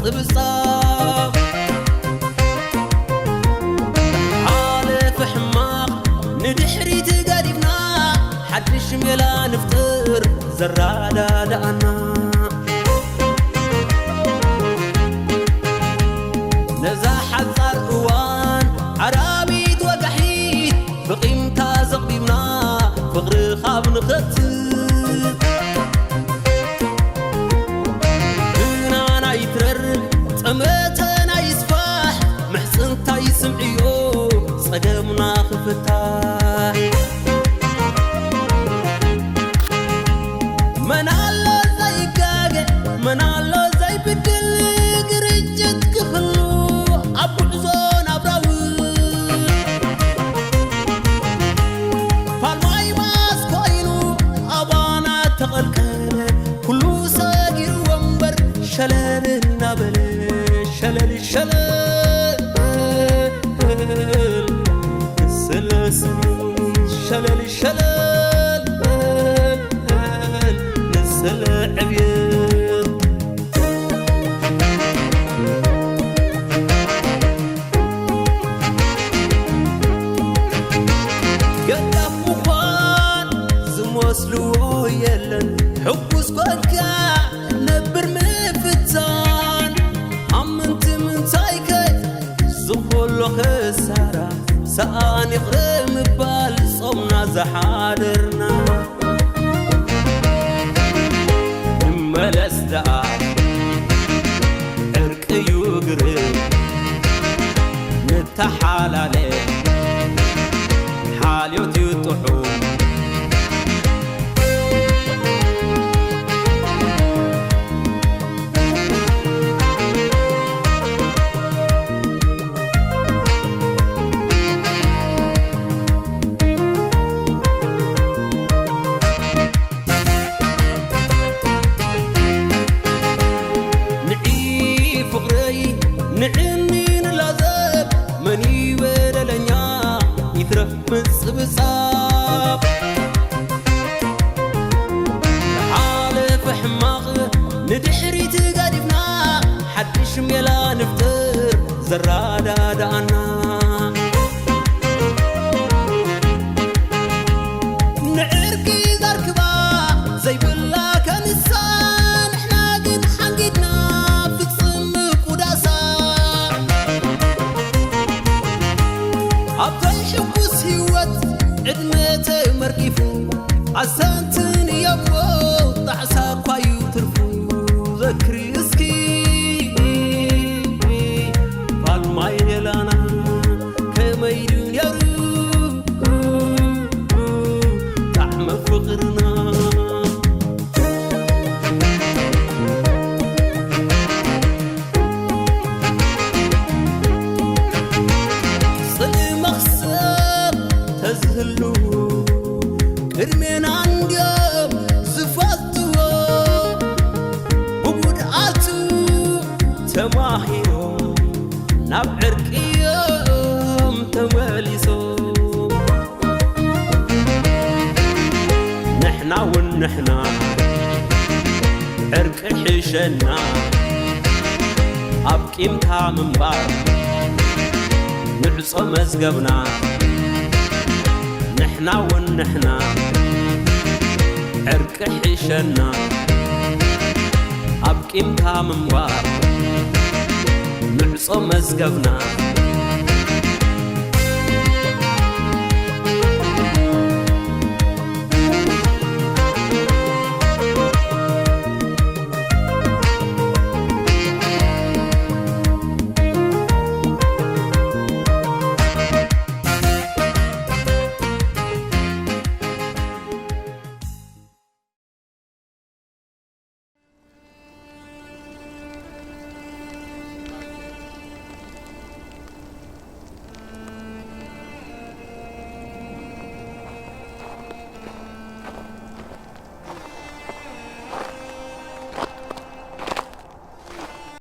مصبصاب حالف حماق ندحري تقريبنا حدش ميلا نفطر زرادا دانا نزاحت صار اوان عربيت وقحيت بقيمتا زقبيبنا فقر خاب نخت هنا يترر طمتنا يسفاح محسنتا يسمعيو صدمنا خفتاح منالو زي قاقع منالو زي بدل قرجت كفلو أبو الزون أبراوي فالماي ماس كوينو أبانا تقلقل كلو ساقر ومبر شلال النبل شلال الشلال السلسل شلال الشلال نسل عبيد قدف مخان زموسلو يلن حبوس قلقا نبر مفتان عمنت من تايكي زنخلو خسارة ساني غرم بال صمنا زحادرنا ملسدا عرق يقرب نتحالالي حاليوت يطحو نعني نلازب مني ودلنيا يترف مصبصاب حالف حماق ندحري تقادفنا حدش ميلا نفتر زرادا دانا نعركي زركبا زي بلا كنسان احنا قد حنقدنا في تصمك وداسا عبتاي حبوس هيوت عدمتي مرقفو عسانتني يبو ضعسا قايو ترفو ذكري اسكي فالماي يلانا كميدون يرو طعم فقرنا تزهلو كرمين عنديم زفاتو وبدعاتو تماحيو نبعركيم تماليسو نحنا ونحنا عرق حشنا أبكيمتا منبار نعصو مزقبنا نحنا ونحنا عرق حشنا أبكيمتا منبار نعصو مزقبنا